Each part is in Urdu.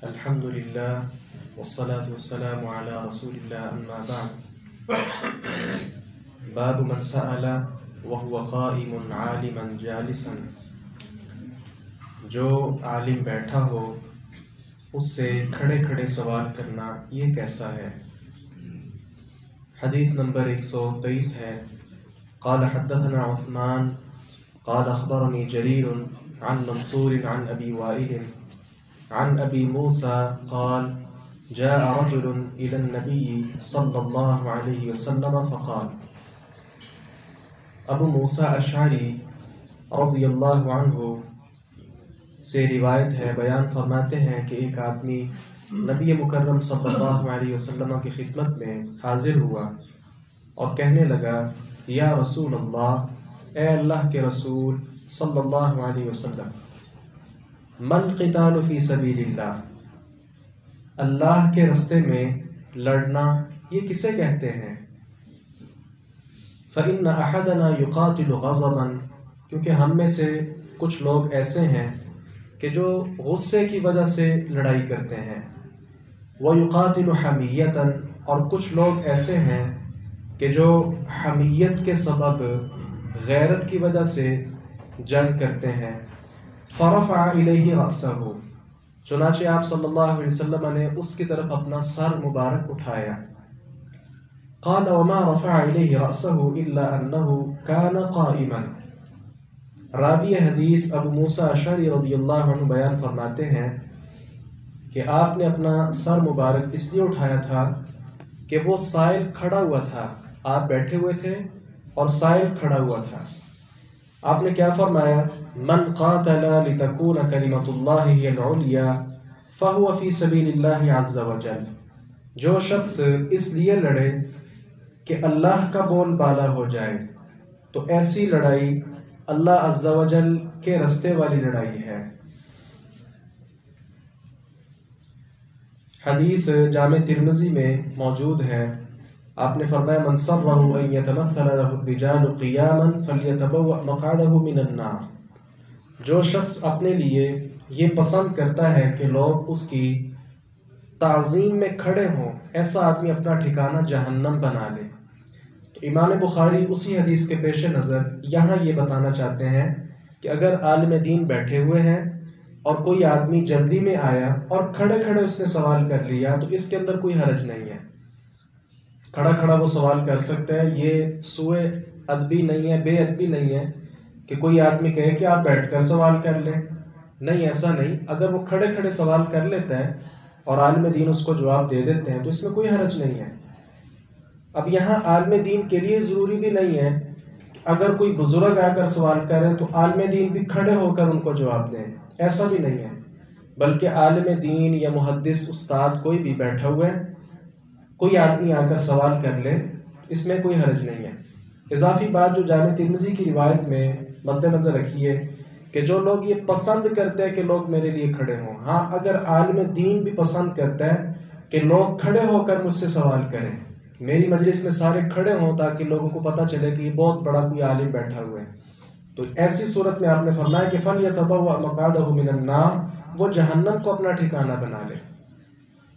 الحمد لله والصلاة والسلام على رسول الله أما بعد باب من سأل وهو قائم عالما جالسا جو عالم بیٹھا ہو اس سے کھڑے کھڑے سوال کرنا یہ کیسا ہے؟ حدیث نمبر 123 ہے۔ قال حدثنا عثمان قال أخبرني جرير عن منصور عن أبي وائل عن أبي موسى قال جاء رجل إلى النبي صلى الله عليه وسلم فقال، ابو موسیٰ اشعری رضی اللہ عنہ سے روایت ہے، بیان فرماتے ہیں کہ ایک آدمی نبی مکرم صلی اللہ علیہ وسلم کی خدمت میں حاضر ہوا اور کہنے لگا، یا رسول اللہ، اے اللہ کے رسول صلی اللہ علیہ وسلم، من القتال فی سبیل اللہ، اللہ کے راستے میں لڑنا یہ کسے کہتے ہیں؟ فإن أحدنا يقاتل غضبا، کیونکہ ہم میں سے کچھ لوگ ایسے ہیں کہ جو غصے کی وجہ سے لڑائی کرتے ہیں، وَيُقَاتِلُ حَمِيَّةً، اور کچھ لوگ ایسے ہیں کہ جو حمیت کے سبب غیرت کی وجہ سے جنگ کرتے ہیں۔ فَرَفَعَ إِلَيْهِ رَأْسَهُ، چنانچہ آپ صلی اللہ علیہ وسلم نے اس کی طرف اپنا سر مبارک اٹھایا۔ قال وما رفع إليه رأسه إلا أنه كان قائما، راوی حدیث ابو موسیٰ اشعری رضی اللہ عنہ بیان فرماتے ہیں کہ آپ نے اپنا سر مبارک اس لیے اٹھایا تھا کہ وہ سائل کھڑا ہوا تھا، آپ بیٹھے ہوئے تھے اور سائل کھڑا ہوا تھا۔ آپ نے کیا فرمایا؟ من قاتل لتكون كلمة الله هي العليا فهو في سبيل الله عز وجل، جو شخص اس لیے لڑے کہ اللہ کا بول بالا ہو جائے تو ایسی لڑائی اللہ عز و جل کے رستے والی لڑائی ہے۔ حدیث جامع ترمذی میں موجود ہے، آپ نے فرمایا من سرہ ان یتمثل له الرجال قیاما فلیتبوأ مقعده من النار، جو شخص اپنے لیے یہ پسند کرتا ہے کہ لوگ اس کی تعظیم میں کھڑے ہوں، ایسا آدمی اپنا ٹھکانہ جہنم بنا لے۔ تو امام بخاری اسی حدیث کے پیش نظر یہاں یہ بتانا چاہتے ہیں کہ اگر عالم دین بیٹھے ہوئے ہیں اور کوئی آدمی جلدی میں آیا اور کھڑے کھڑے اس نے سوال کر لیا تو اس کے اندر کوئی حرج نہیں ہے، کھڑا کھڑا وہ سوال کر سکتا ہے، یہ سوء ادبی نہیں ہے، بے ادبی نہیں ہے کہ کوئی آدمی کہے کہ آپ بیٹھ کر سوال کر لیں، نہیں، ایسا نہیں۔ اگر وہ کھڑے کھڑے سوال کر لیتا ہے اور عالم دین اس کو جواب دے دیتے ہیں تو اس میں کوئی حرج نہیں ہے۔ اب یہاں عالم دین کے لیے ضروری بھی نہیں ہے کہ اگر کوئی بزرگ آ کر سوال کریں تو عالم دین بھی کھڑے ہو کر ان کو جواب دیں، ایسا بھی نہیں ہے، بلکہ عالم دین یا محدث استاد کوئی بھی بیٹھا ہوا ہے، کوئی آدمی آ کر سوال کر لے، اس میں کوئی حرج نہیں ہے۔ اضافی بات جو جامع ترمذی کی روایت میں مد نظر رکھیے کہ جو لوگ یہ پسند کرتے ہیں کہ لوگ میرے لیے کھڑے ہوں، ہاں اگر عالم دین بھی پسند کرتا ہے کہ لوگ کھڑے ہو کر مجھ سے سوال کریں، میری مجلس میں سارے کھڑے ہوں تاکہ لوگوں کو پتہ چلے کہ یہ بہت بڑا کوئی عالم بیٹھا ہوا ہے، تو ایسی صورت میں آپ نے فرمایا کہ فَلْيَتَبَوَّأْ مَقْعَدَهُ مِنَ النَّارِ، وہ جہنم کو اپنا ٹھکانہ بنا لے۔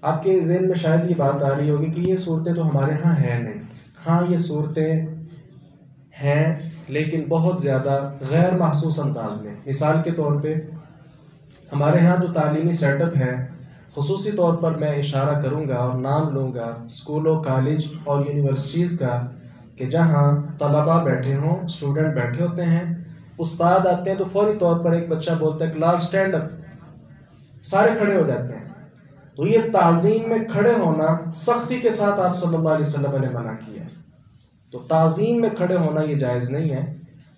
آپ کے ذہن میں شاید یہ بات آ رہی ہوگی کہ یہ صورتیں تو ہمارے ہاں ہیں نہیں، ہاں یہ صورتیں ہیں لیکن بہت زیادہ غیر محسوس انداز میں۔ مثال کے طور پہ ہمارے ہاں جو تعلیمی سیٹ اپ ہے، خصوصی طور پر میں اشارہ کروں گا اور نام لوں گا اسکولوں، کالج اور یونیورسٹیز کا، کہ جہاں طلباء بیٹھے ہوں، اسٹوڈنٹ بیٹھے ہوتے ہیں، استاد آتے ہیں تو فوری طور پر ایک بچہ بولتا ہے کلاس اسٹینڈ اپ، سارے کھڑے ہو جاتے ہیں۔ تو یہ تعظیم میں کھڑے ہونا سختی کے ساتھ آپ صلی اللہ علیہ وسلم نے منع کیا ہے، تو تعظیم میں کھڑے ہونا یہ جائز نہیں ہے۔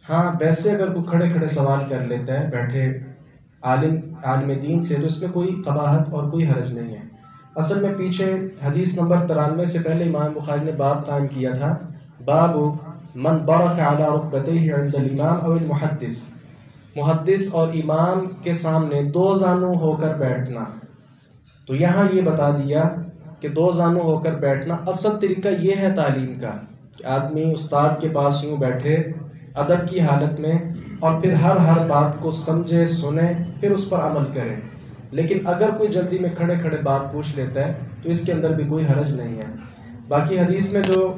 ہاں ویسے اگر کوئی کھڑے کھڑے سوال کر لیتا ہے بیٹھے عالم دین سے تو اس میں کوئی قباحت اور کوئی حرج نہیں ہے۔ اصل میں پیچھے حدیث نمبر 93 سے پہلے امام بخاری نے باب قائم کیا تھا، باب من برک علی رکبتیہ عند الامام او المحدث، محدث اور امام کے سامنے دو زانو ہو کر بیٹھنا۔ تو یہاں یہ بتا دیا کہ دو زانو ہو کر بیٹھنا اصل طریقہ یہ ہے تعلیم کا کہ آدمی استاد کے پاس یوں بیٹھے ادب کی حالت میں اور پھر ہر بات کو سمجھے، سنے، پھر اس پر عمل کرے۔ لیکن اگر کوئی جلدی میں کھڑے کھڑے بات پوچھ لیتا ہے تو اس کے اندر بھی کوئی حرج نہیں ہے۔ باقی حدیث میں جو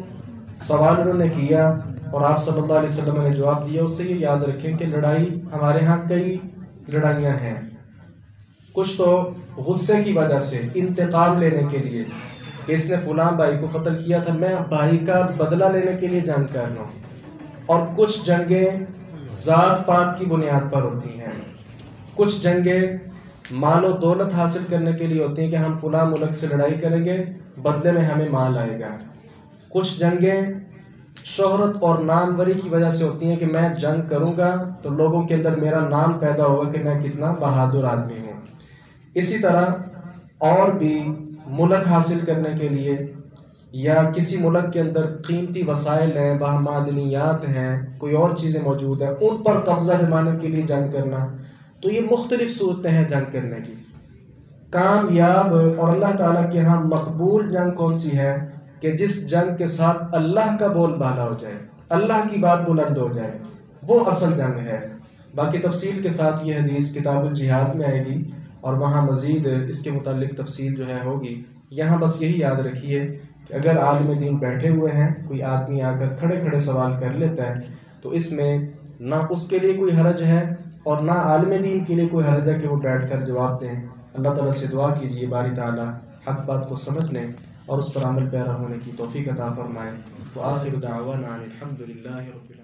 سوال انہوں نے کیا اور آپ صلی اللہ علیہ وسلم نے جواب دیا، اس سے یہ یاد رکھیں کہ لڑائی ہمارے ہاں کئی لڑائیاں ہیں، کچھ تو غصے کی وجہ سے انتقام لینے کے لیے کہ اس نے فلاں بھائی کو قتل کیا تھا، میں بھائی کا بدلہ لینے کے لیے جنگ کر رہا ہوں، اور کچھ جنگیں ذات پات کی بنیاد پر ہوتی ہیں، کچھ جنگیں مال و دولت حاصل کرنے کے لیے ہوتی ہیں کہ ہم فلاں ملک سے لڑائی کریں گے، بدلے میں ہمیں مال آئے گا، کچھ جنگیں شہرت اور ناموری کی وجہ سے ہوتی ہیں کہ میں جنگ کروں گا تو لوگوں کے اندر میرا نام پیدا ہوگا کہ میں کتنا بہادر آدمی ہوں۔ اسی طرح اور بھی ملک حاصل کرنے کے لیے یا کسی ملک کے اندر قیمتی وسائل ہیں، وہاں معدنیات ہیں، کوئی اور چیزیں موجود ہیں، ان پر قبضہ جمانے کے لیے جنگ کرنا، تو یہ مختلف صورتیں ہیں جنگ کرنے کی۔ کامیاب اور اللہ تعالیٰ کے ہاں مقبول جنگ کون سی ہے کہ جس جنگ کے ساتھ اللہ کا بول بالا ہو جائے، اللہ کی بات بلند ہو جائے، وہ اصل جنگ ہے۔ باقی تفصیل کے ساتھ یہ حدیث کتاب الجہاد میں آئے گی اور وہاں مزید اس کے متعلق تفصیل جو ہے ہوگی۔ یہاں بس یہی یاد رکھیے کہ اگر عالم دین بیٹھے ہوئے ہیں، کوئی آدمی آ کر کھڑے کھڑے سوال کر لیتا ہے تو اس میں نہ اس کے لیے کوئی حرج ہے اور نہ عالم دین کے لیے کوئی حرج ہے کہ وہ بیٹھ کر جواب دیں۔ اللہ تعالیٰ سے دعا کیجیے باری تعالیٰ حق بات کو سمجھنے اور اس پر عمل پیرا ہونے کی توفیق عطا فرمائے۔ وآخر دعوانا الحمد للہ رب العالمین۔